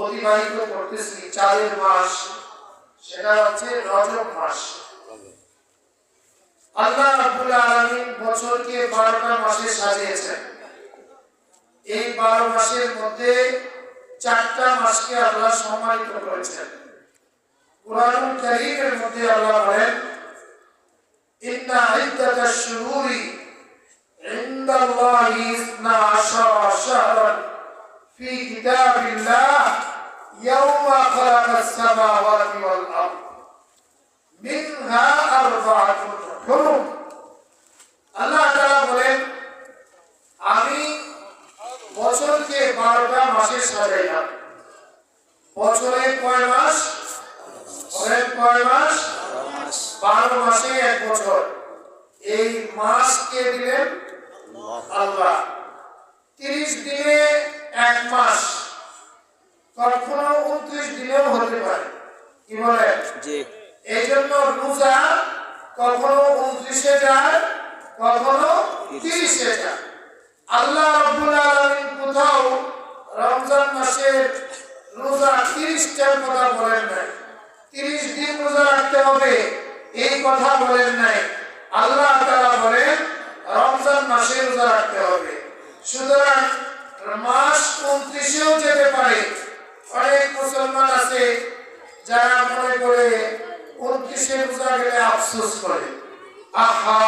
অতিবাহিত করতেছি চাঁদের মাস, সেটা হচ্ছে রজব মাস। আল্লাহ রাব্বুল আলামিন বছরকে 12টা মাসে সাজিয়েছেন। এই 12 মাসের মধ্যে 4টা মাসকে আল্লাহ সম্মানিত করেছেন। কুরআনুল কারীমের মধ্যে আল্লাহ বলেন, ইন্না ইদ্দাতাশ শুহুরি ইনদাল্লাহি 12 শাহরান ফি কিতাবিল্লাহ ইয়াওমা খালাকাস সামাওয়াতি ওয়াল আরদ মিনহা আরবাআতুন হুরুম। আল্লাহ তাআলা বলেন, আমি বছরকে 12টা মাসে সাজাইলাম। বছরে কয় মাস? কয় মাস? 12 মাসে এক বছর। এই মাসকে দিলেন আল্লাহ। 30 দিনে এক মাস, কখনো 29 দিনেও হতে পারে। কি বলে? এই জন্য রোজা কখনো 29-এ যায়, কখনো 30-এ যায়। আল্লাহ রাব্বুল আলামিন কোথাও রমজান মাসের রোজা 30টার কথা বলেন নাই, 30 দিন রোজা রাখতে হবে এই কথা বলেন নাই। আল্লাহ তাআলা বলেন রমজান মাসে রোজা রাখতে হবে। সুতরাং মাস 29-এও যেতে পারে। অনেক মুসলমান আছে যারা মনে করে 29-এ রোজা গেলে আফসোস করে, আহা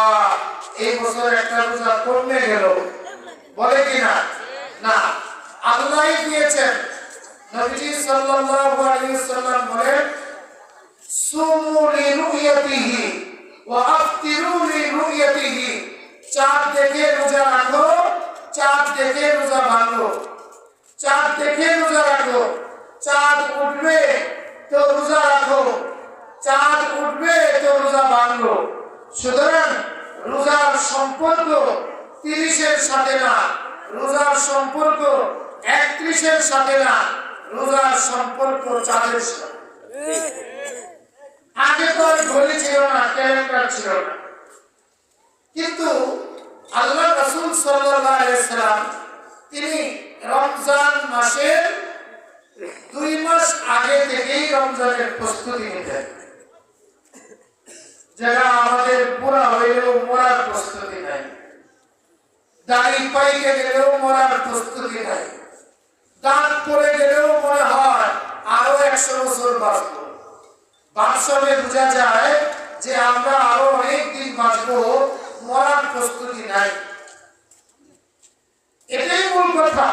এই বছর একটা রোজা কমে গেল, বলে কিনা? না, আল্লাহই দিয়েছেন। নবীজি সাল্লাল্লাহু আলাইহি ওয়াসাল্লাম বলেন, সুমু লিরুয়াতিহি ওয়া আফতিরু লিরুয়াতিহি। চাঁদ দেখে রোজা রাখো, চাঁদ দেখে রোজা ভাঙো। চাঁদ দেখে রোজা রাখো, চাঁদ উঠবে তো রোজা রাখো, চাঁদ উঠবে তো রোজা ভাঙো। সুতরাং রোজার সম্পর্ক 30-এর সাথে না, রোজার সম্পর্ক 31-এর সাথে না, রোজার সম্পর্ক চাঁদের সাথে। আগে তো ঘড়ি ছিল না, ক্যালেন্ডার ছিল না, কিন্তু আল্লাহ রাসূল সাল্লাল্লাহু আলাইহি ওয়াসাল্লাম তিনি রমজান মাসের 2 মাস আগে থেকেই রমজানের প্রস্তুতি নিতেন। যারা আমাদের পুরা হইলেও মরার প্রস্তুতি নাই, দাড়ি পাইকে গেলেও মরার প্রস্তুতি নাই, দাঁত পড়ে গেলেও মনে হয় আরো 100 বছর বাঁচবো। বাস্তবে বোঝা যায় যে আমরা আরো অনেক দিন বাঁচবো, মরার প্রস্তুতি নাই। এটাই মূল কথা।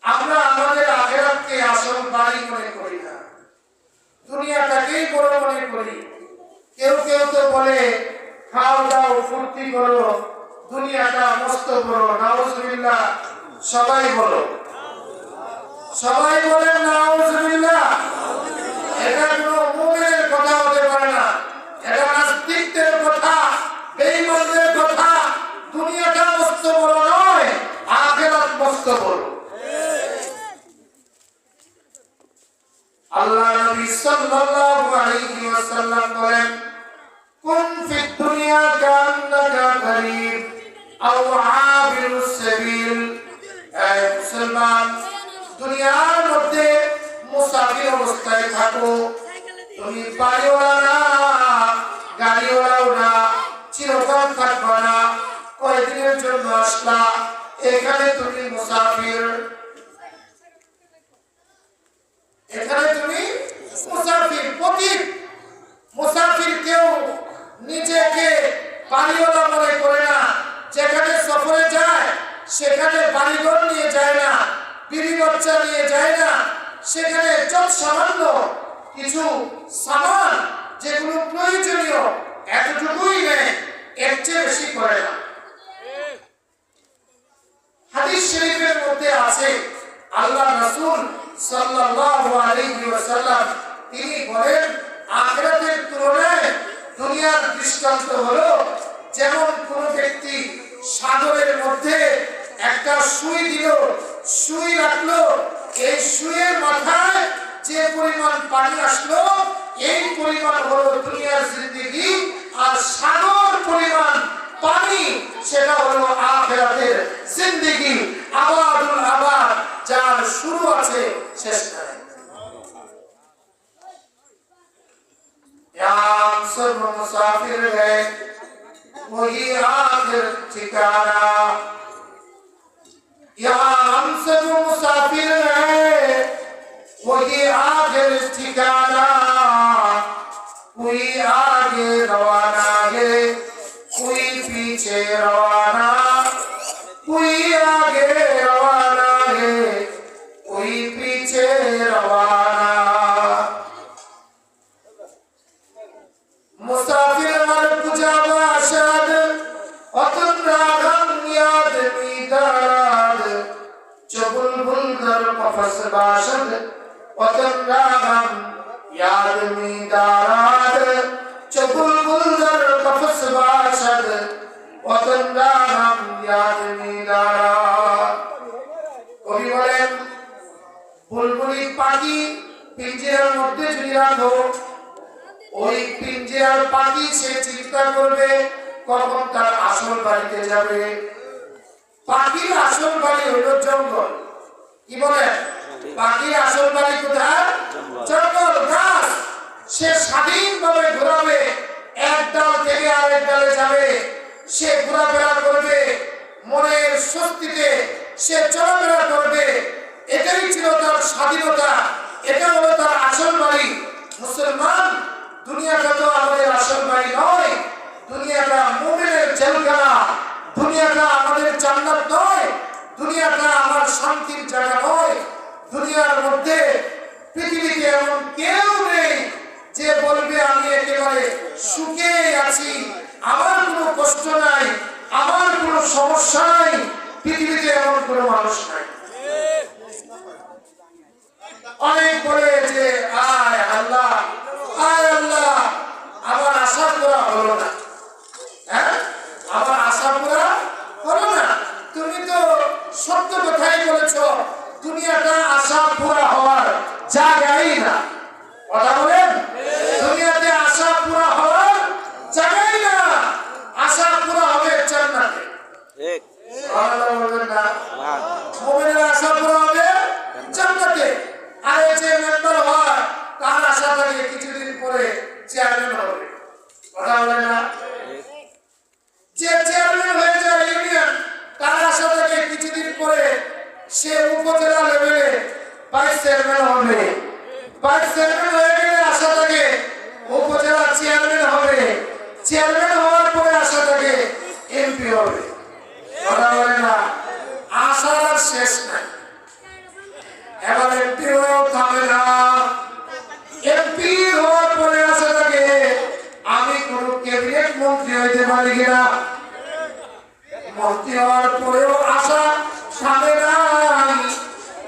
আমরা আমাদের আখিরাতকে আসল বাড়ি মনে করি না, দুনিয়াটাকেই বড় মনে করি। কেউ কেউ তো বলে খাও দাও ফুর্তি করো, দুনিয়াটা মস্ত বড়। নাউজুবিল্লাহ। সবাই বলো, সবাই বলেন নাউজুবিল্লাহ। এটা কোনো মুমিনের কথা হতে পারে না, এটা নাস্তিকদের কথা, বেঈমানদের কথা। দুনিয়াটা মস্ত বড় নয়, আখিরাত মস্ত বড়। আল্লাহ নবী সাল্লাল্লাহু আলাইহি ওয়াসাল্লাম বলেন, কুন ফিদ দুনিয়া কান্নাকা গরীব আও আবিরুস সাবিল। এই মুসলমান, দুনিয়ার মধ্যে মুসাফির অবস্থায় থাকো। তুমি বাড়িওয়ালা না, গাড়িওয়ালাও না, চিরকাল থাকবা না। কয়েকদিনের জন্য আসলা, এখানে তুমি মুসাফির। এখানে তুমি মুসাফির, পথিক। মুসাফির কেউ নিজেকে বাড়িওয়ালা মনে করে না। যেখানে সফরে যায় সেখানে বাড়িঘর নিয়ে যায় না, বিবি বাচ্চা নিয়ে যায় না। সেখানে যত সামান্য কিছু সামান যেগুলো প্রয়োজনীয় এতটুকুই নেয়, এর চেয়ে বেশি করে না। হাদিস শরীফের মধ্যে আছে, আল্লাহ রাসূল সাল্লাল্লাহু আলাইহি ওয়াসাল্লাম তিনি বলেন, আখিরাতের তুলনায় দুনিয়ার দৃষ্টান্ত হলো যেমন কোন ব্যক্তি সাগরের মধ্যে একটা সুই দিল, সুই রাখলো, এই সুইয়ের মাথায় যে পরিমাণ পানি আসলো এই পরিমাণ হলো দুনিয়ার জিন্দেগি। আর সাগর পরিমাণ পানি সেটা হলো আখিরাতের জিন্দেগি। আবাদুল আবাদ, যার শুরু আছে চেষ্টা নেই। यहाँ सब मुसाफिर है वही आखिर ठिकाना, यहाँ हम सब मुसाफिर है वही आखिर ठिकाना, कोई आगे रवाना है कोई पीछे रवाना, कोई आगे रवाना है कोई पीछे रवाना। मुसाफिर मर पुजावा शाद अतन रागम याद मीदाद चबुलबुल दर कफस बाशद अतन रागम याद मीदाद चबुलबुल दर कफस बाशद अतन रागम याद मीदाद। कवि बोलेन बुलबुली पाखी पिंजरार मধ্যে ঝুলিয়ে রাখো, ওই পিঞ্জরার পাখি সে চিন্তা করবে কখন তার আসল বাড়িতে যাবে। পাখির আসল বাড়ি হলো জঙ্গল। কি বলে? পাখির আসল বাড়ি কোথায়? জঙ্গল, গাছ। সে স্বাধীনভাবে ঘোরাবে, এক ডাল থেকে আরেক ডালে যাবে, সে ঘোরাফেরা করবে, মনের স্বস্তিতে সে চলাফেরা করবে। এটাই ছিল তার স্বাধীনতা, এটা হলো তার আসল বাড়ি। মুসলমান, দুনিয়াটা তো আমাদের আসল বাড়ি নয়, দুনিয়াটা মুমিনের জেলখানা, দুনিয়াটা আমাদের জান্নাত নয়, দুনিয়াটা আমার শান্তির জায়গা নয়। দুনিয়ার মধ্যে পৃথিবীতে এমন কেউ নেই যে বলবে আমি একেবারে সুখে আছি, আমার কোনো কষ্ট নাই, আমার কোনো সমস্যা নাই। পৃথিবীতে এমন কোনো মানুষ নাই। অনেক বলে যে আয় আল্লাহ, আয় আল্লাহ, আমার আশা পুরা হলো না। হ্যাঁ, আমার আশা পুরা হলো না। তুমি তো সত্য কথাই বলেছ, দুনিয়াটা আশা পুরা হওয়ার জায়গাই না। কথা বলেন, দুনিয়াতে আশা পুরা হওয়ার জায়গাই না। আশা পুরা হবে জান্নাতে। ঠিক আল্লাহ বলেন না, মুমিনের আশা পুরা হবে জান্নাতে। আর এই যে মেম্বার হয় তার আশা থাকে কিছুদিন পরে চেয়ারম্যান হবে। কথা বলে না, যে চেয়ারম্যান হয়ে যায় ইউনিয়ন, তার আশা থাকে কিছুদিন পরে সে উপজেলা লেভেলে ভাইস চেয়ারম্যান হবে। ভাইস চেয়ারম্যান হয়ে গেলে আশা থাকে উপজেলা চেয়ারম্যান হবে। চেয়ারম্যান হওয়ার পরে আশা থাকে এমপি হবে। কথা বলে না, আশার শেষ নাই। এবার এমপি হয়েও থামে না, এমপি হওয়ার পরে আশা থাকে আমি কোন ক্যাবিনেট মন্ত্রী হইতে পারি কিনা। মন্ত্রী হওয়ার পরেও আশা থামে নাই,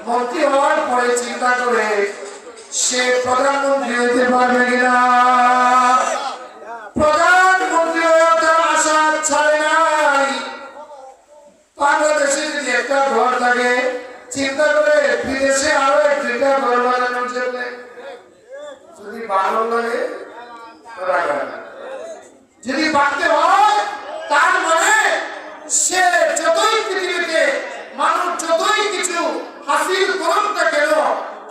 মন্ত্রী হওয়ার পরে চিন্তা করে সে প্রধানমন্ত্রী হইতে পারবে কিনা। প্রধানমন্ত্রী হয়েও তার আশা ছাড়ে নাই। বাংলাদেশে যদি একটা ঘর থাকে, চিন্তা করে বিদেশে আরো একটা ঘর বানানোর জন্য যদি ভালো লাগে যদি বাড়তে হয়, তার মানে সে যতই পৃথিবীতে মানুষ যতই কিছু হাসিল করুন না কেন,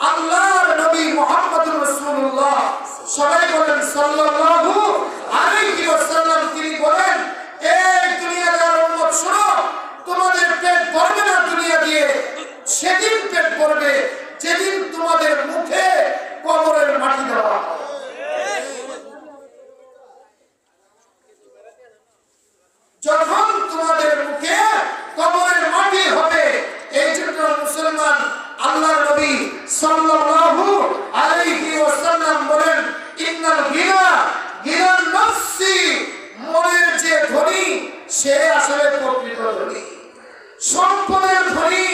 আল্লাহর নবী মুহাম্মদুর রাসূলুল্লাহ সবাই বলেন সাল্লাল্লাহু আলাইহি ওয়াসাল্লাম, তিনি বলেন এই দুনিয়ার উম্মত শোনো, তোমাদের পেট ভরবে না দুনিয়া দিয়ে, সেদিন পেট ভরবে যেদিন তোমাদের মুখে কবরের মাটি দেওয়া হবে। যখন তোমাদের মুখে কবরের মাটি হবে। এই জন্য মুসলমান আল্লাহর নবী সাল্লাল্লাহু আলাইহি ওয়াসাল্লাম বলেন ইন্নাল গিনা গিনান নফসি, মনের যে ধনী সে আসলে প্রকৃত ধনী। সম্পদের ধনী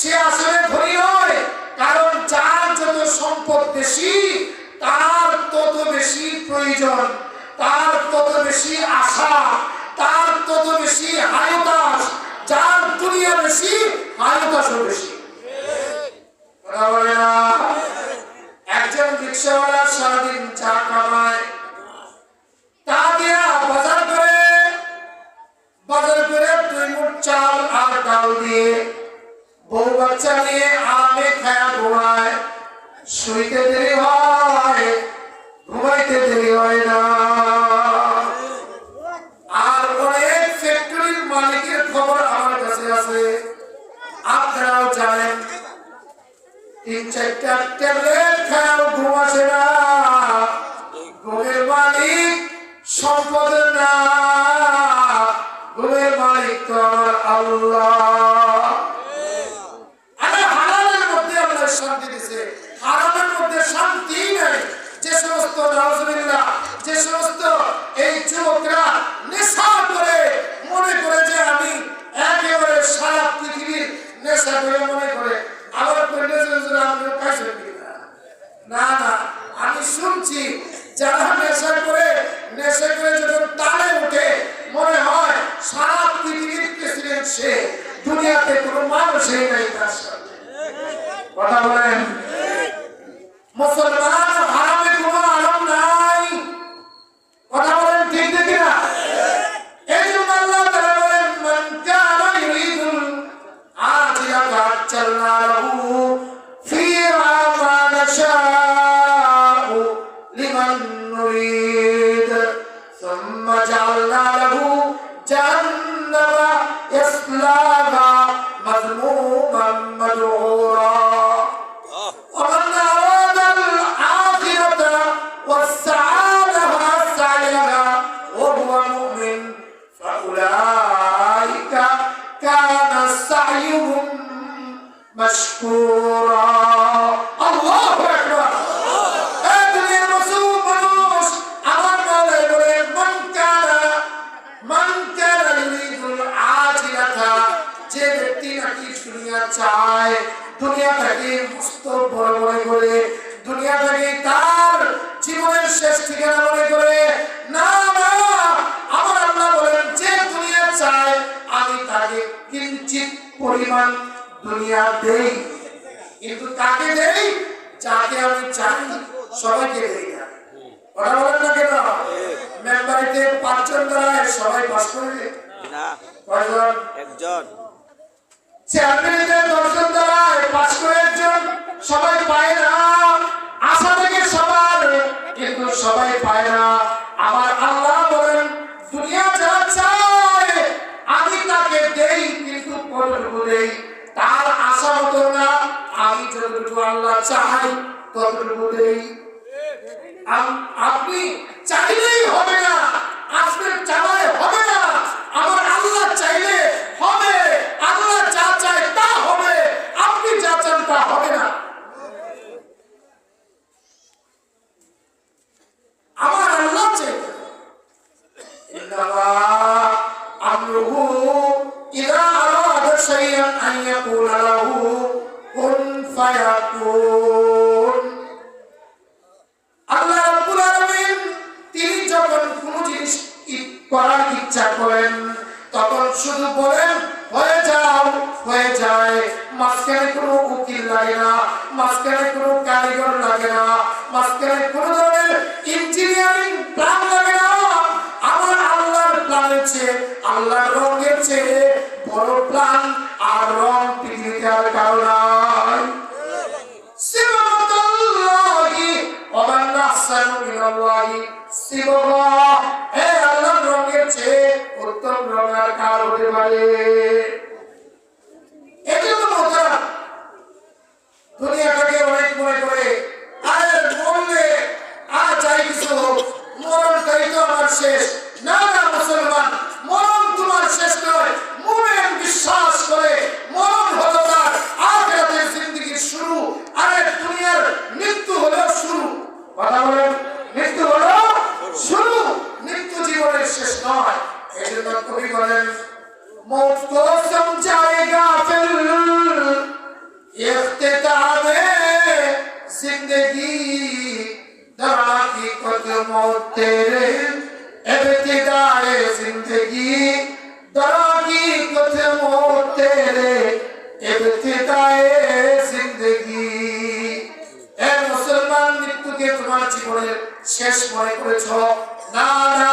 সে আসলে ধনী নয়, কারণ যার যত সম্পদ বেশি তার তত বেশি প্রয়োজন, তার তত বেশি আশা, তার তত বেশি হায়তাস। যার দুনিয়া বেশি হায়তাসও বেশি। একজন রিক্সাওয়ালা সারাদিন চা কামায়, তা দিয়া বাজার করে 2 মুঠ চাল আর ডাল দিয়ে বউ বাচ্চা নিয়ে আরামে খায়া ঘুমায়। শুইতে দেরি হয়, ঘুমাইতে দেরি হয় না। আর অনেক ফ্যাক্টরির মালিকের খবর আমার কাছে আছে, আপনারাও জানেন। 3-4টা ট্যাবলেট খাও, ঘুম আসে না। ঘুমের মালিক সম্পদের না, ঘুমের মালিক তো আমার আল্লাহ। হালালের মধ্যে আল্লাহ শান্তি দিছে, হারামের মধ্যে শান্তি নেই। যে সমস্ত নাউজুবিল্লাহ, যে সমস্ত এই যুবকরা নেশা করে মনে করে যে আমি একেবারে সারা পৃথিবীর নেশা করে মনে করে আবার করলে আমিও খাইছে কিনা। না না, আমি শুনছি যারা নেশা করে যখন তালে উঠে মনে হয় সারা পৃথিবীর প্রেসিডেন্ট সে, দুনিয়াতে কোনো মানুষই নাই তার সাথে। কথা বলেন, মুসলমান হারামে কোনো আরাম নাই। কথা বলেন, ঠিক দেখি না? এই জন্য আল্লাহ তাআলা বলেন, মান কানা ইউরিদুল আখিরাতা আজ্জালনা লাহু ফিহা মা নাশাউ লিমান নুরিদ সুম্মা জাআলনা লাহু জাহান্নামা ইয়াসলাহা মাযমুমান মাদহুরা। ومن أراد الآخرة وسعى لها سعيها وهو مؤمن فأولئك كان سعيهم مشكورا. الله أكبر. أدري رسول منوس أمر مولاي بولي من كان يريد العاجلة যে ব্যক্তি নাকি দুনিয়া চায়, দুনিয়াটাকে মস্ত বড় মনে করে, দুনিয়াটাকে তার জীবনের শেষ ঠিকানা মনে করে, না না, আমার আল্লাহ বলেন যে দুনিয়া চায় আমি তাকে কিঞ্চিত পরিমাণ দুনিয়া দেই, কিন্তু তাকে দেই যাকে আমি চাই, সবাইকে দেই না। কথা বলেন না কেন? মেম্বারিতে 5 জন দাঁড়ায়, সবাই পাস করবে না? কয়জন? একজন। চেয়ারম্যানের 10 জন দাঁড়ায়, পাস করে একজন, সবাই পায় না। আশা থেকে সবার, কিন্তু সবাই পায় না। আমার আল্লাহ বলেন দুনিয়া যারা চায় আমি তাকে দেই, কিন্তু কতটুকু দেই তার আশা মতো না। আমি যতটুকু আল্লাহ চাই ততটুকু দেই। আপনি চাইলেই হবে না, আপনার চালায় হবে না। আমার আল্লাহ চাইলে হবে, আল্লাহ যা চায় তা হবে, আপনি যা চান তা হবে না। আমার আল্লাহ চাইলে ইন্নামা আমরুহু ইযা আরাদা শাইআন আন ইয়াকুলা লাহু কুন ফায়াকুন। আল্লাহ রাব্বুল আলামিন তিনি যখন কোনো জিনিস করার ইচ্ছা করেন তখন শুধু বলেন হয়ে যাও, হয়ে যায়। মাঝখানে কোনো উকিল লাগে না, মাঝখানে কোনো কারিগর লাগে না, মাঝখানে কোনো ধরনের ইঞ্জিনিয়ারিং প্ল্যান লাগে না। আমার আল্লাহর প্ল্যানের চেয়ে, আল্লাহর রঙের চেয়ে বড় প্ল্যান আর রং পৃথিবীতে আর কারো নাই। সিবগাতুল্লাহি ওয়া মান আহসানু মিনাল্লাহি সিবগা। হে আল্লাহর রঙের চেয়ে উত্তম রং আর কার হতে পারে? এজন্য মোহতারাম, দুনিয়াটাকে অনেক মনে করে আরে মরলে আর যাই কিছু হোক, মরণটাই তো আমার শেষ। না না মুসলমান, মরণ তোমার শেষ নয়। মুমিন বিশ্বাস করে মরণ হলো তার আখিরাতের জিন্দেগির শুরু। আরে দুনিয়ার মৃত্যু হলো শুরু। কথা বলেন, মৃত্যু হলো শুরু, মৃত্যু জীবনের শেষ নয়। এই জন্য কবি বলেন मौत को समझाएगा फिर इख्तितामे जिंदगी दरा की खुद मौत तेरे इब्तिदाए जिंदगी दरा की खुद मौत तेरे इब्तिदाए जिंदगी। ए मुसलमान, मृत्युके तुम्हार जीवনের শেষ মনে করেছো? না না,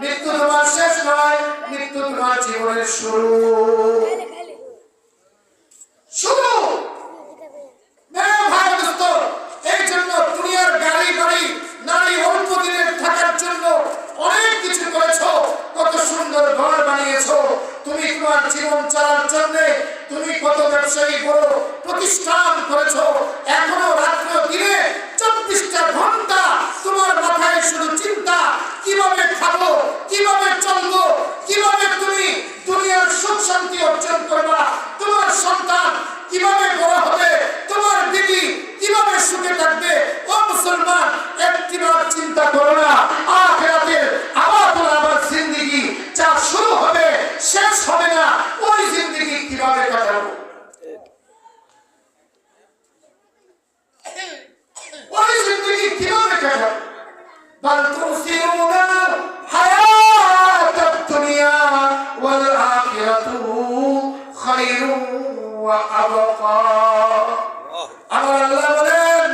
মৃত্যু তোমার শেষ নয়, মৃত্যু তোমার জীবনের শুরু। শুরু। মেরে ভাই দোস্ত, দেখা যাবে বাল তুসিরুনা হায়াতাদ দুনিয়া ওয়াল আখিরাতু খায়রুন ওয়া আবকা। আমার আল্লাহ বলেন,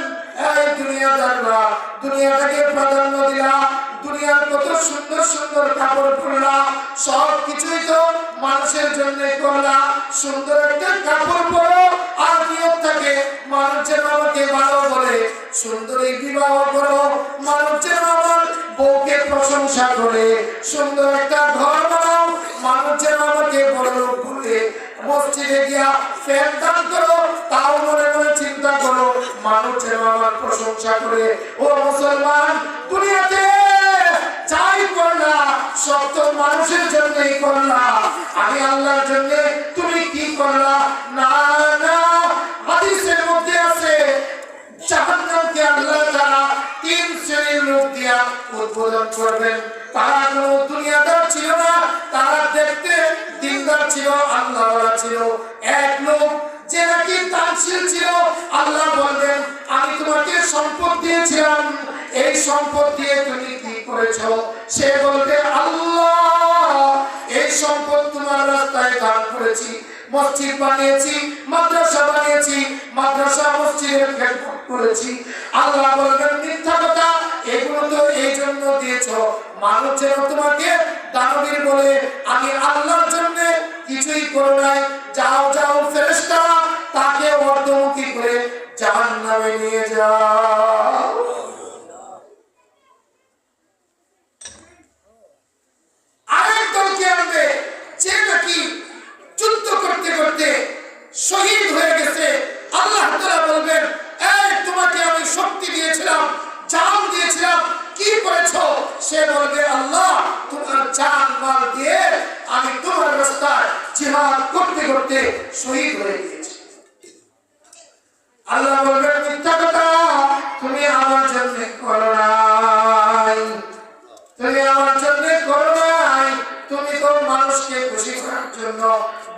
এই দুনিয়াদাররা, দুনিয়াটাকে প্রাধান্য দিলা, দুনিয়ার কত সুন্দর সুন্দর কাপড় পরলা, সব কিছুই তো মানুষের জন্য করলা। সুন্দর একটা কাপড় পরো আর নিয়ত থাকে মানুষ যেন আমাকে ভালো বলে, সুন্দর এই বিবাহ করো মানুষ যেন আমার বউকে প্রশংসা করে, সুন্দর একটা ঘর বানাও মানুষ যেন আমাকে বড় লোক বলে, মসজিদে গিয়া ফ্যান দান করো তাও মনে মনে চিন্তা করো মানুষ যেন আমার প্রশংসা করে। ও মুসলমান, দুনিয়াতে যাই করলা সব তো মানুষের জন্যই করলা, আমি আল্লাহর জন্য তুমি কি করলা? না না, হাদিসের মধ্যে আছে জাহান্নামকে আল্লাহ তাআলা তিন শ্রেণীর লোক দিয়া উদ্বোধন করবেন। তারা কোনো দুনিয়াদার ছিল না, তারা দেখতে দিনদার ছিল, আল্লাহওয়ালা ছিল। এক লোক যে নাকি দানশীল ছিল, আল্লাহ বলবেন আমি তোমাকে সম্পদ দিয়েছিলাম, এই সম্পদ দিয়ে তুমি কি করেছো? সে বলবে আল্লাহ এই সম্পদ তোমার রাস্তায় দান করেছি, মসজিদ বানিয়েছি, মাদ্রাসা বানিয়েছি, মাদ্রাসা মসজিদের খেদমত করেছি। আল্লাহ বলবেন মিথ্যা কথা, এগুলো তো এই জন্য দিয়েছো মানুষ যেন তোমাকে দানবীর বলে, আমি আল্লাহর জন্য কিছুই করো নাই। যাও যাও ফেরেশতারা তাকে অর্ধমুখী করে জাহান্নামে নিয়ে যাও। আরেক দলকে আনবে যে নাকি যুদ্ধ করতে করতে শহীদ হয়ে গেছে। আল্লাহ তাআলা বলবেন এই তোমাকে আমি শক্তি দিয়েছিলাম, জান দিয়েছিলাম, কি করেছো? সে বলবে আল্লাহ তোমার জান মাল দিয়ে আমি তোমার রাস্তায় জিহাদ করতে করতে শহীদ হয়ে গেছি। আল্লাহ বলবেন মিথ্যা কথা, তুমি আমার জন্য করো নাই, তুমি আমার জন্য করো নাই, তুমি তো মানুষকে খুশি করার জন্য,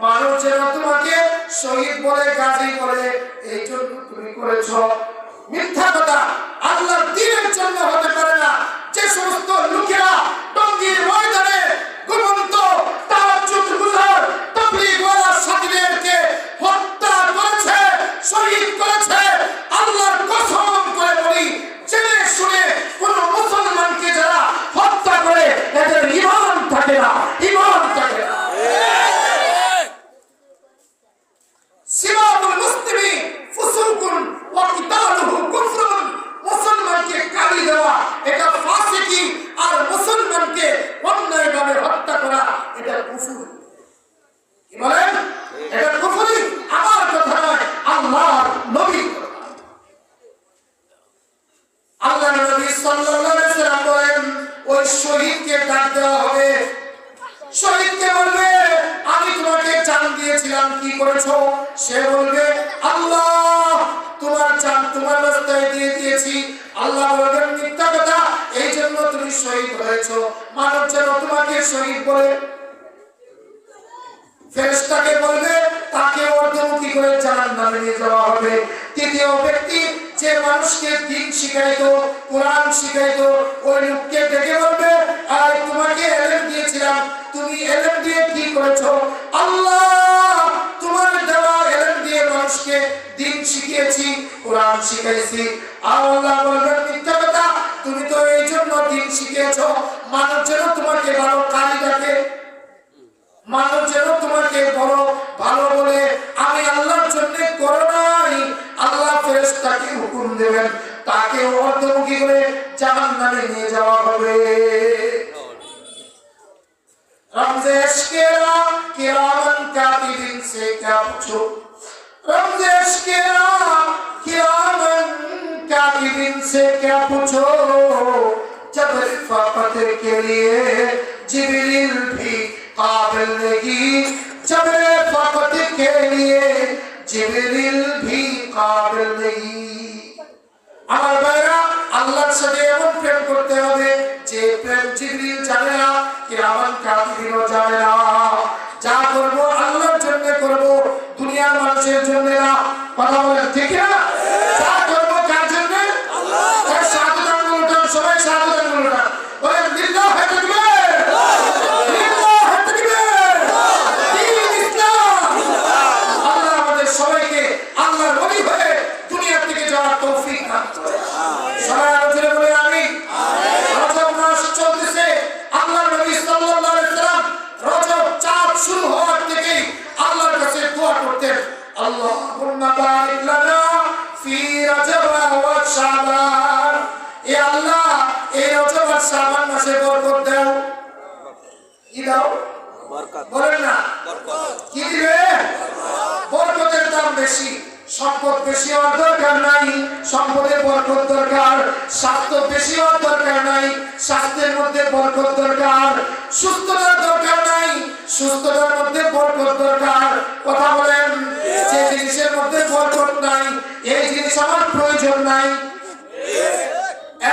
মানুষ যেন তোমাকে শহীদ বলে গাজী বলে এই জন্য তুমি করেছো। মিথ্যা কথা, আল্লাহর দ্বীনের জন্য হতে পারে না। যে সমস্ত লোকেরা টঙ্গীর ময়দানে ঘুমন্ত তাহাজ্জুদ গুজার তাবলীগওয়ালা সাথীদেরকে হত্যা করেছে, শহীদ করেছে, আল্লাহর কসম করে বলি জেনে শুনে কোন মুসলমানকে যারা হত্যা করে এদের ঈমান থাকে না, ঈমান থাকে না। সিবাবুল মুসলিমি ফুসুকুন ওয়া কিতালুহু কুফরুন, মুসলমানকে গালি দেওয়া এটা ফাসিকি, আর মুসলমানকে অন্যায়ভাবে হত্যা করা এটা কুফর। কি বলেন? এটা কুফরি, আমার কথা নয়, আল্লাহর নবীর কথা। আল্লাহর নবী সাল্লাল্লাহু আলাইহি ওয়াসাল্লাম বলেন ওই শহীদকে ডাক দেওয়া হবে, শহীদকে বলবে আমি তোমাকে জান দিয়েছিলাম, কি করেছো? সে বলবে আল্লাহ তোমার জান তোমার রাস্তায় দিয়ে দিয়েছি। আল্লাহ বলবেন মিথ্যা কথা, এই জন্য তুমি শহীদ হয়েছো, মানুষ যেন তোমাকে শহীদ বলে। ফেরেশতাকে বলবে তাকে অর্ধমুখী করে জাহান্নামে নিয়ে যাওয়া হবে। তৃতীয় ব্যক্তি যে মানুষকে দ্বীন শিখাইতো, কোরআন শিখাইতো, ওই লোককে ডেকে বলবে আর তোমাকে ইলম দিয়েছিলাম, তুমি ইলম দিয়ে কি করেছো? আল্লাহ তোমার দেওয়া ইলম দিয়ে মানুষকে দ্বীন শিখিয়েছি, কোরআন শিখাইছি। আল্লাহ বলবেন মিথ্যা কথা, তুমি তো এই জন্য দ্বীন শিখিয়েছো মানুষ যেন তোমাকে ভালো কালি ডাকে, মানুষ যেন তোমাকে বড় ভালো বলে, আমি আল্লাহর জন্য করো নাই। আল্লাহ ফেরেশতাকে হুকুম দেবেন তাকে অর্ধমুখী করে জাহান্নামে নিয়ে যাওয়া হবে। রমজে ইশকেরা কিরামান কাতিবিন সে क्या पूछो, रमज़े इश्क़ेरा किरामन कातिबिन से क्या पूछो, जब रिफ़ाक़त के लिए जिब्रील भी काबिल नहीं, जब रिफ़ाक़त के लिए जिब्रील भी काबिल नहीं। আমার ভাইরা আল্লাহর সাথে এমন প্রেম করতে হবে যে প্রেম জিবরিল জানে না, কিরামান কাতিবিনও জানে না। যা করব আল্লাহর জন্য করব, দুনিয়ার মানুষের জন্য না। কথা বলেন ঠিক না? যা করব কার জন্য? আল্লাহ। তাই সাধুবাদ তৌফিক দান করেন। সবাই আলোচনা বলে আমিন। রজব মাস চলতেছে, আল্লাহর নবী সাল্লাল্লাহু আলাইহি ওয়াসাল্লাম রজব চাঁদ শুরু হওয়ার থেকেই আল্লাহর কাছে দোয়া করতেন, আল্লাহুম্মা বারিক লানা ফি রজব ওয়া শাবান। এ আল্লাহ, এই রজব আর শাবান মাসে বরকত দাও। কি দাও? বরকত। বলেন না কি দিবে? বরকতের দাম বেশি। সম্পদ বেশি হওয়ার দরকার নাই, সম্পদের বরকত দরকার। স্বাস্থ্য বেশি হওয়ার দরকার নাই, স্বাস্থ্যের মধ্যে বরকত দরকার। সুস্থতার দরকার নাই, সুস্থতার মধ্যে বরকত দরকার। কথা বলেন, যে জিনিসের মধ্যে বরকত নাই, এই জিনিস আমার প্রয়োজন নাই।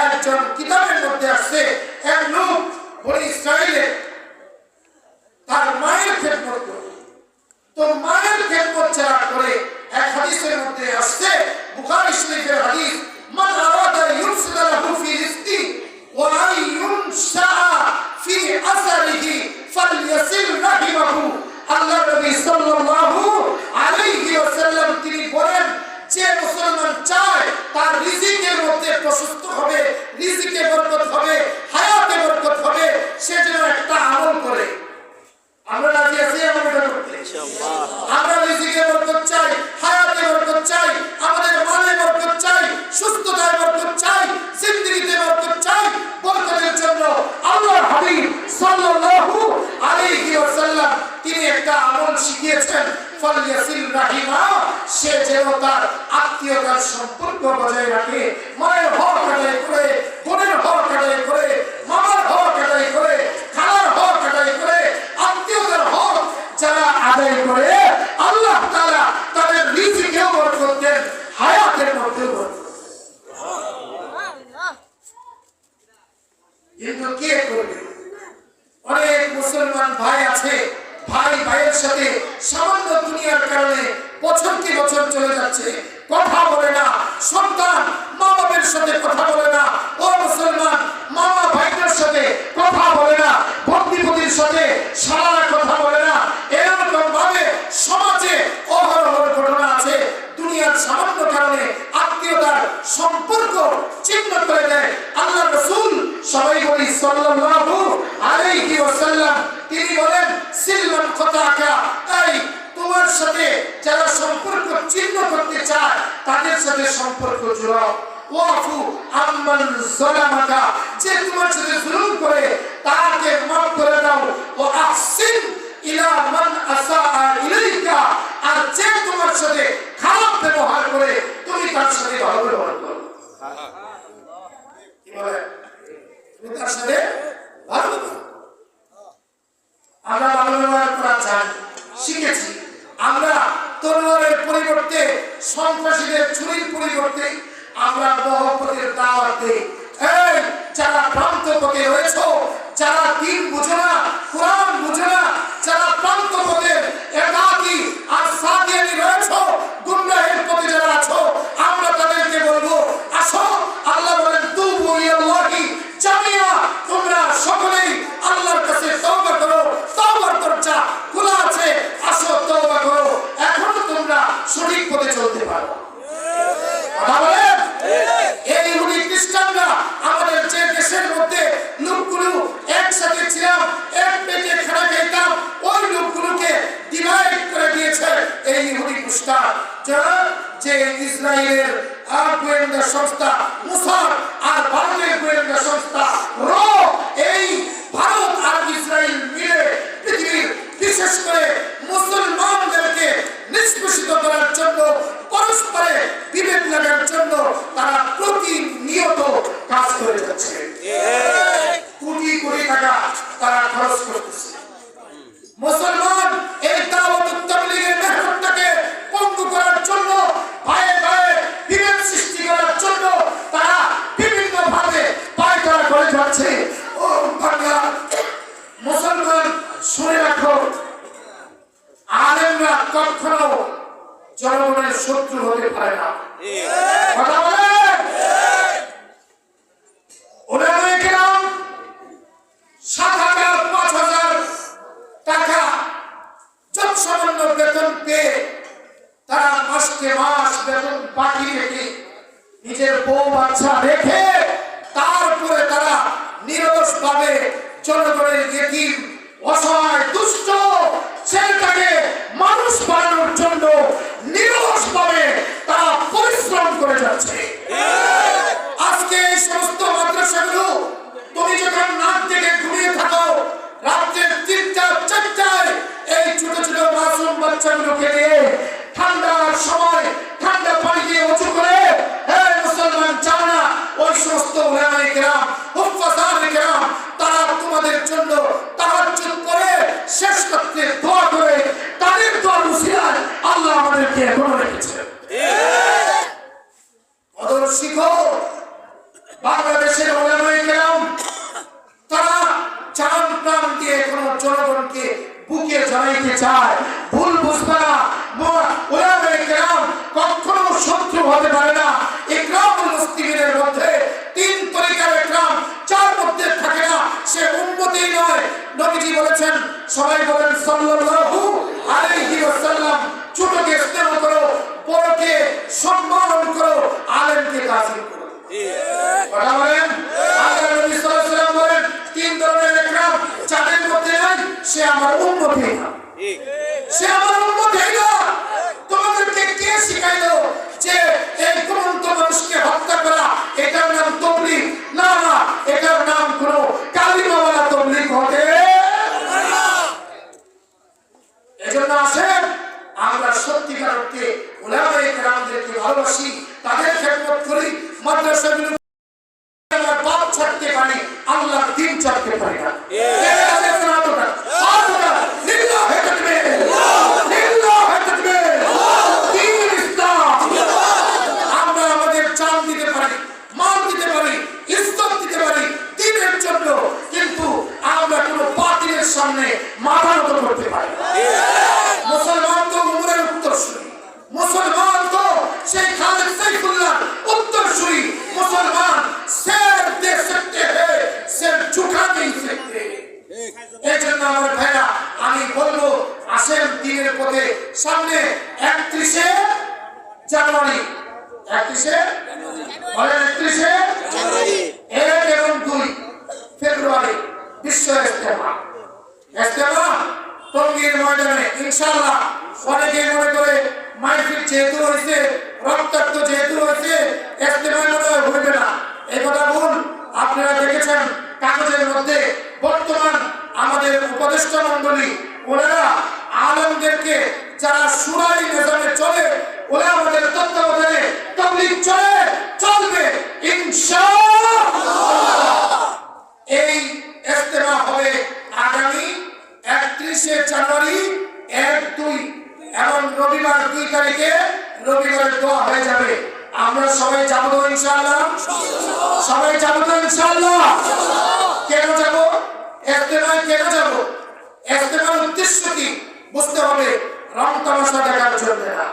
একজন কিতাবের মধ্যে আসছে, এক লোক বনি ইসরাইলে তার মায়ের খেদমত করে, তো মায়ের খেদমত যারা করে, এক হাদিসের মধ্যে আসছে, বুখারী শরীফের হাদিস, মান আরাদা ইউসিলা লাহু ফি রিজকি ওয়া আইয়ুনশা ফি আসরিহি ফালইয়াসিল রাহিমাহু। আল্লাহর নবী সাল্লাল্লাহু আলাইহি ওয়াসাল্লাম তিনি বলেন, যে মুসলমান চায় তার রিজিকের মধ্যে প্রশস্ত হবে, রিজিকে বরকত হবে, হায়াতে বরকত হবে, সে যেন একটা আমল করে। আমরা রাজি আছি আমলটা করতে? আমরা রিজিকে বরকত চাই, হায়াতে বরকত চাই, আমাদের মালে বরকত চাই, সুস্থতায় বরকত চাই, জিন্দেগিতে বরকত চাই। বরকতের জন্য আল্লাহর হাবিব সাল্লাল্লাহু আলাইহি ওয়াসাল্লাম তিনি একটা আমল শিখিয়েছেন, ফালইয়াসিল রাহিমা। সে যেন তার আত্মীয়তার সম্পর্ক বজায় রাখে, মায়ের হক আদায় করে, বোনের হক আদায় করে, মামার হক আদায় করে, খালার হক আদায় করে, আত্মীয়তার হক যারা আদায় করে, আল্লাহ তাআলা তাদের রিজিকেও বরকত দেন, হায়াতের মধ্যে বরকত। কিন্তু কে করবে? অনেক মুসলমান ভাই আছে, ভাই ভাইয়ের সাথে সামান্য দুনিয়ার কারণে বছরকে বছর চলে যাচ্ছে, কথা বলে না। সন্তান মা বাবার সাথে কথা বলে না। ও মুসলমান, মামা ভাইদের সাথে কথা বলে না, ভগ্নিপতির সাথে সারা কথা বলে না। এরকম ভাবে সমাজে অহরহ ঘটনা আছে। দুনিয়ার সামান্য কারণে আত্মীয়তার সম্পর্ক ছিন্ন করে দেয়। আল্লাহ রাসূল সবাই বলি সাল্লাল্লাহু আলাইহি ওয়াসাল্লাম তিনি বলেন, সিলমান কতাকা, এই তোমার সাথে যারা সম্পর্ক ছিন্ন করতে চায় তাদের সাথে সম্পর্ক জোড়াও। ওয়াফু আম্মান যালামাকা, যে তোমার সাথে জুলুম করে তাকে মাফ করে দাও। ও আহসিন ইলা মান আসাআ ইলাইকা, আর যে তোমার সাথে খারাপ ব্যবহার করে তুমি তার সাথে ভালো ব্যবহার করো। কি বলে? তুমি তার সাথে ভালো ব্যবহার। আমরা ভালো ব্যবহার করা জানি, শিখেছি। আমরা তলোয়ারের পরিবর্তে, সন্ত্রাসীদের ছুরির পরিবর্তে আমরা মহব্বতের দাওয়াত দেই। এই যারা প্রান্ত পথে রয়েছে, যারা দ্বীন বুঝে না, কোরআন বুঝে না, যারা প্রান্ত পথে একাকী আর সাদিয়ানি রয়েছে, গুমরাহের পথে যারা আছো, আমরা তাদেরকে বলবো, আসো। আল্লাহ বলেন, তুবু ইলাল্লাহি জামিয়া, তোমরা সকলেই আল্লাহর কাছে তওবা করো। তওবার দরজা খোলা আছে, আসো তওবা করো। এখনো তোমরা সঠিক পথে চলতে পারো। কথা বলেন? এই ইহুদি খ্রিস্টানরা আমাদের যে দেশের মধ্যে লোকগুলো একসাথে ছিলাম, এক পেটে খানা খেতাম, ওই লোকগুলোকে ডিভাইড করে দিয়েছে এই ইহুদি খ্রিস্টান। যে ইসরায়েলের গোয়েন্দা সংস্থা মুসাদ আর ভারতের গোয়েন্দা সংস্থা র, এই ভারত আর ইসরায়েল মিলে পৃথিবীর বিশেষ করে মুসলমানদেরকে নিষ্পেষিত করার জন্য, পরস্পরে বিভেদ লাগার জন্য তারা প্রতিনিয়ত কাজ করে যাচ্ছে। কোটি কোটি টাকা তারা খরচ করতেছে। মুসলমান এই দাওয়াত তাবলীগের মেহনতটাকে পঙ্গু করার জন্য, ভাইয়ে ভাইয়ে বিভেদ সৃষ্টি করার জন্য তারা বউ বাচ্চা রেখে তারপরে তারা নিরলসভাবে জনগণের ইতিম অসহায় দুষ্ট ছেলেটাকে মানুষ বানানোর জন্য নিরলসভাবে তারা পরিশ্রম করে যাচ্ছে। আজকে এই সমস্ত মাদ্রাসাগুলো তুমি যখন নাক থেকে ঘুমিয়ে থাকো, রাত্রে 3টা-4টায় এই ছোট ছোট মাসুম বাচ্চাগুলোকে নিয়ে ঠান্ডার সময় ঠান্ডা পানি দিয়ে উঁচু করে, হ্যাঁ মুসলমান চাও না ওই সমস্ত উলামায়ে কেরাম হুফাজায়ে কেরাম তারা তোমাদের জন্য তাহাজ্জুদ করে শেষ রাতে দোয়া করে, তাদের দোয়ার উসিলায় আল্লাহ আমাদেরকে এখনো রেখেছে। ওদের শিখো বাংলাদেশের উলামায়ে কেরাম তারা চান প্রাণ দিয়ে কোনো জনগণকে বুকে জড়াইতে চায়। ভুল বুঝবে না, উলামায়ে কেরাম কখনো শত্রু হতে পারে না। ইকরামুল মুসলিমিনের মধ্যে 3 তরিকার ইকরাম, 4 মধ্যে থাকে না, সে উম্মতই নয়। নবীজি বলেছেন, সবাই বলেন সাল্লাল্লাহু আলাইহি ওয়াসাল্লাম, ছোটকে স্নেহ করো, বড়কে সম্মান করো, আলেমকে তাজিম করো। কথা বলেন। আল্লাহ নবী সাল্লাল্লাহু আলাইহি ওয়াসাল্লাম বলেন 3 ধরনের ইকরাম যাদের মধ্যে নাই সে আমার উম্মতই না, সে আমার উম্মতই না। তোমাদেরকে কে শিখাইলো যে এই দুরন্ত মানুষকে হত্যা করা এটার নাম তাবলীগ? না না, এটার নাম কোনো কালিমাওয়ালা তাবলীগ হতে না। এজন্য আসেন আমরা সত্যিকার অর্থে উলামায়ে কেরামদেরকে ভালোবাসি, তাদের খেদমত করি। মাদ্রাসাগুলো আমার বাপ ছাড়তে পারি, আল্লাহর দ্বীন ছাড়তে পারি না। আমরা আমাদের চাল দিতে পারি, মাল দিতে পারি, ইজ্জত দিতে পারি দ্বীনের জন্য, কিন্তু আমরা কোনো বাতিলের সামনে মাথা নত করতে পারি না। মুসলমান তো উমরের উত্তরসূরি, মুসলমান তো সেই খালেদ সাইফুল্লাহ উত্তরসূরি, মুসলমান शेर दे सकते हैं, शेर झुका नहीं सकते। এই জন্য আমার ভাইরা আমি বলবো, আসেন দিনের পথে সামনে 31শে জানুয়ারি, 31শে জানুয়ারি 1 এবং 2 ফেব্রুয়ারি বিশ্ব ইজতেমা, ইজতেমা টঙ্গীর ময়দানে ইনশাআল্লাহ। অনেকে মনে করে মাহফিল যেহেতু হয়েছে, রক্তাক্ত যেহেতু হয়েছে, ইজতেমা মনে হবে না। এই কথা ভুল। আপনারা দেখেছেন কাগজের মধ্যে বর্তমান আমাদের উপদেষ্টা মণ্ডলী ওনারা আলেমদেরকে যারা শুরাই নিজামে চলে, ওরা আমাদের তত্ত্বাবধানে তাবলীগ চলবে ইনশাআল্লাহ। এই ইজতেমা হবে আগামী 31শে জানুয়ারি 1-2 এবং রবিবার 2 তারিখে রবিবারের দোয়া হয়ে যাবে। আমরা সবাই যাবো তো ইনশাআল্লাহ, সবাই যাবো তো ইনশাআল্লাহ। কেন যাবো? ইজতেমায় কেন যাবো? ইজতেমার উদ্দেশ্য কি বুঝতে হবে। রং তামাশা দেখার জন্য না,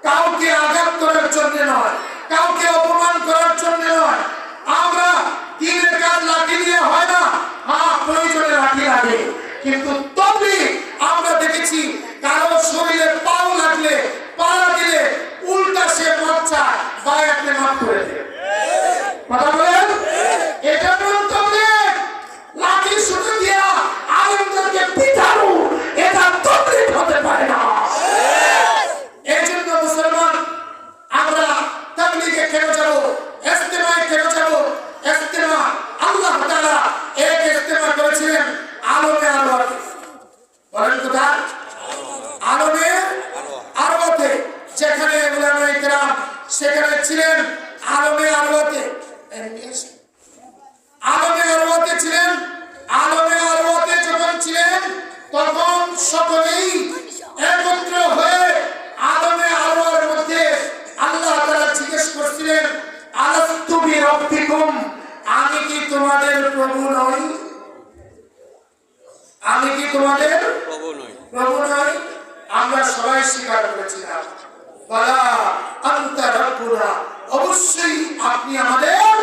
কাউকে আঘাত করার জন্য নয়, কাউকে অপমান করার জন্য নয়। আমরা দিনের কাজ লাঠি দিয়ে হয় না, হ্যাঁ প্রয়োজনে লাঠি লাগে, কিন্তু তবে আমরা দেখেছি কারো শরীরে পাও লাগলে, পাড়া দিলে উল্টা সে বাচ্চা গায়ে আপনি মাফ করে দেয়। কথা বলেন, এটা মন্তব্য লাঠি শুধু দিয়া আলেমদেরকে পিটানো, এটা তবলীগ হতে পারে না। এই জন্য মুসলমান আমরা তাবলীগে কেন যাবো, ইজতেমায় কেন যাবো? ইজতেমা আল্লাহ তাআলা এক ইজতেমা করেছিলেন আলমে আরওয়াতে। বলেন কোথায়? আলমে আরওয়াতে, যেখানে উলামায়ে কেরাম সেখানে ছিলেন আলমে আরওয়াতে। আলমে আরওয়াতে ছিলেন। আলমে আরওয়াতে যখন ছিলেন তখন সকলেই একত্র হয়ে আলমে আরওয়ার মধ্যে আল্লাহ তাআলা জিজ্ঞেস করছিলেন, আলাস্তু বিরাব্বিকুম, আমি কি তোমাদের প্রভু নই? আমি কি তোমাদের প্রভু নই? আমরা সবাই স্বীকার করেছিলাম, বালা আনতা রাব্বুনা, অবশ্যই আপনি আমাদের,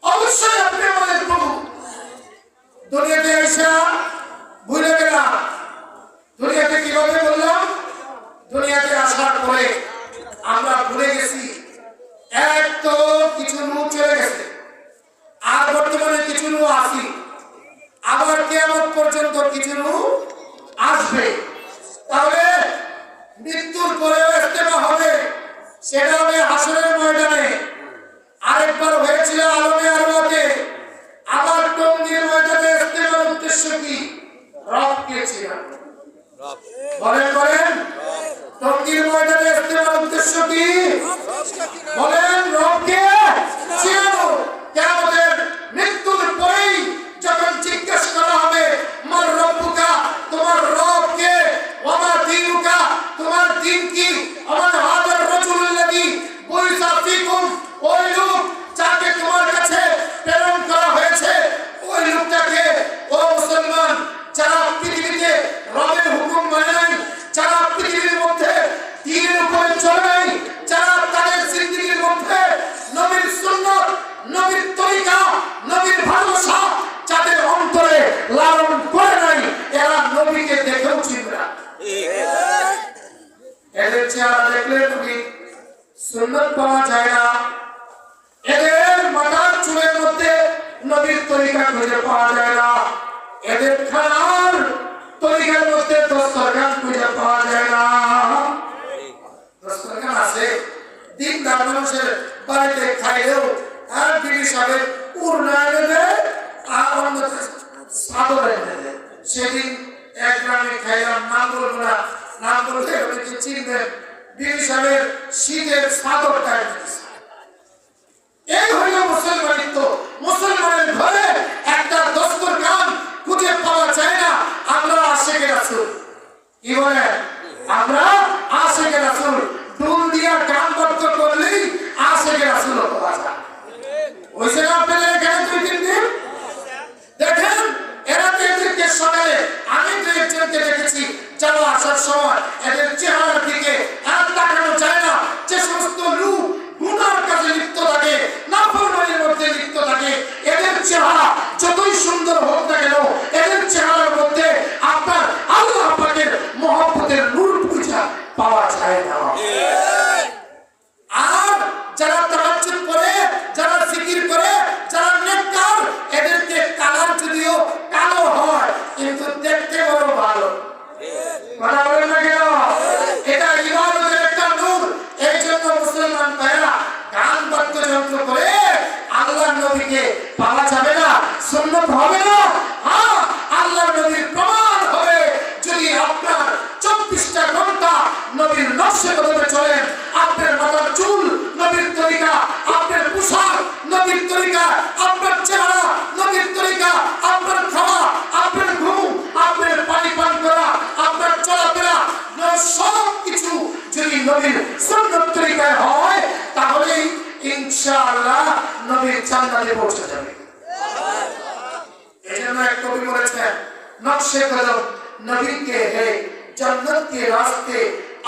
অবশ্যই আপনি আমাদের প্রভু। দুনিয়াতে এসে ভুলে গেলাম। দুনিয়াতে কিভাবে বললাম? দুনিয়াতে আসার পরে আমরা ভুলে গেছি কিছু আসবে। তাহলে মৃত্যুর পরেও ইস্তেমা হবে, সেটা হবে হাসরের ময়দানে। আরেকবার হয়েছিল আলমে আরবাতে, আবার টঙ্গীর ময়দানে ইস্তেমার উদ্দেশ্য কি? রব কে ছিল? বলেন টঙ্গীর ময়দানে ইস্তেমার উদ্দেশ্য কি? বলেন রব কে ছিল? কিয়ামতের মৃত্যুর পরেই যখন জিজ্ঞেস করা হবে মার রব্বুকা, তোমার রব কে, ওয়া দীনুকা, তোমার দ্বীন কি, আমার হাদার রাজুলুল্লাযী বুইসা ফীকুম, ওই লোক যাকে তোমার কাছে প্রেরণ করা হয়েছে, ওই লোকটাকে, ও মুসলমান যারা পৃথিবীতে রবের হুকুম মানে নাই, যারা পৃথিবীর মধ্যে দ্বীনের উপরে চলে নাই, যারা তাদের জিন্দেগীর মধ্যে নবীর সুন্নাত, নবীর তরিকা, নবীর ভালোবাসা যাদের অন্তরে লালন করে নাই, এরা নবীকে দেখেও চিনবে না। এদের চেহারা দেখলে তুমি সুন্নাত পাওয়া যায় না, এদের মাথার চুলের মধ্যে নবীর তরিকা খুঁজে পাওয়া যায় না, এদের খানার তরিকার মধ্যে দস্তরখান খুঁজে পাওয়া যায় না। দস্তরখান আছে, দিনদার মানুষের বাড়িতে খাইলেও আর বিবি সাহেব উড়না এনে দেয় আর অন্য চাদর এনে দেয়। সেদিন এক গ্রামে খাইলাম, নাম বলবো না, নাম বলতে অনেকে চিনবেন, বিবি সাহেবের শীতের চাদরটা এনে দিয়েছে। এই হইল মুসলমানিত্ব। মুসলমানের ঘরে একটা দস্তরখান খুঁজে পাওয়া যায় না। আমরা আশিকে রাসূল, কি বলেন? আমরা আশিকে রাসূল, ডুল দিয়া গান বদ্ধ করলেই আশিকে রাসূল পাওয়া যায়। ওইসে আপনাদের এখানে 2-3 দিন দেখেন, এরা তো এদেরকে সকালে, আমি তো একজনকে দেখেছি যারা আসার সময় এদের চেহারার দিকে আর তাকানো যায় না। যে সমস্ত লোক গুনার কাজে লিপ্ত থাকে, নাফরমানির মধ্যে লিপ্ত থাকে, এদের চেহারা যতই সুন্দর হোক না কেন, এদের চেহারার মধ্যে আপনার আল্লাহ পাকের মহব্বতের নূর পূজা পাওয়া যায় না। আর যারা তাহাজ্জুদ করে, যারা জিকির করে, যারা নেককার, এদেরকে কালার যদিও কালো হয় কিন্তু দেখতে বড় ভালো। কথা বলেন না কেন? এটা ইবাদতের একটা নূর। এই জন্য মুসলমান ভাইরা গান বাদ্যযন্ত্র করে আল্লাহর নবীকে পাওয়া যাবে না, সুন্নাত হবে না। হ্যাঁ, আল্লাহর নবীর প্রমাণ হবে যদি আপনার 24টা ঘন্টা নবীর নকশে কদমে চলেন। আপনার মাথার চুল নবীর তরিকা, আপনার পোশাক নবীর তরিকা, আপনার চেহারা নবীর তরিকা, আপনার খাওয়া, আপনার ঘুম, আপনার পানি পান করা, আপনার চলাফেরা, সব কিছু যদি নবীর সুন্নাত তরিকায় হয়, তাহলেই ইনশাআল্লাহ নবীর জান্নাতে পৌঁছে যাবে। এই জন্য এক কবি বলেছেন, নকশে কদম नबी के है जन्नत के रास्ते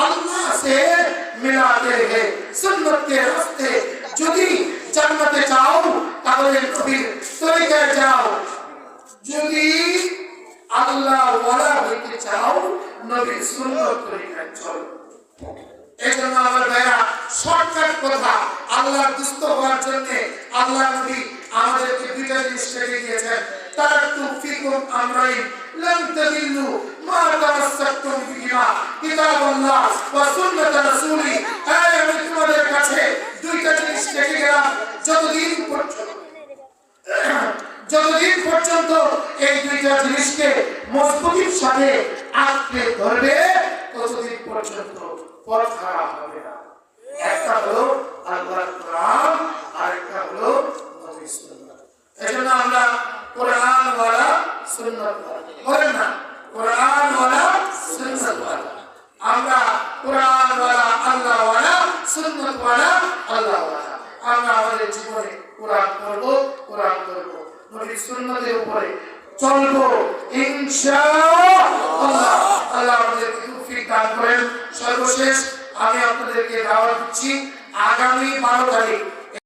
अल्लाह से मिलाते हैं सुन्नत के रास्ते যদি জান্নাতে যাও তাহলে নবীর তরিকায় যাও, যদি আল্লাহ ওয়ালা হইতে চাও নবীর সুন্নাত তরিকায় চলো। এজন্য আমার ভাইরা শর্টকাট কথা, আল্লাহর দুষ্ট হওয়ার জন্য আল্লাহ নবী আমাদেরকে দুইটা জিনিস শিখিয়ে দিয়েছেন। তারাকতু ফিকুম আমরাইন লান তাদিল্লু মা তামাসসাকতুম বিহিমা কিতাবাল্লাহ ওয়া সুন্নাত রাসূলি। আমি তোমাদের কাছে দুইটা জিনিস শিখিয়ে গেলাম, যতদিন পর্যন্ত এই দুইটা জিনিসকে মজবুতির সাথে আঁকড়ে ধরবে ততদিন পর্যন্ত পথ হারা হবে না। একটা হলো আল্লাহর কোরআন, আরেকটা হলো নবীর সুন্নাত। এজন্য আমরা কোরআন ওয়ালা সুন্নাত বলেন না, কোরআন ওয়ালা সুন্নাত ওয়ালা। আমরা কোরআন ওয়ালা, আল্লাহ ওয়ালা, সুন্নাত ওয়ালা, আল্লাহ ওয়ালা। আমরা আমাদের জীবনে কোরআন পড়বো, কোরআন করবো, নবীর সুন্নাতের উপরে চলবো ইনশাআল্লাহ। আল্লাহ আমাদেরকে তৌফিক দান করেন। সর্বশেষ আমি আপনাদেরকে দাওয়াত দিচ্ছি, আগামী 12 তারিখ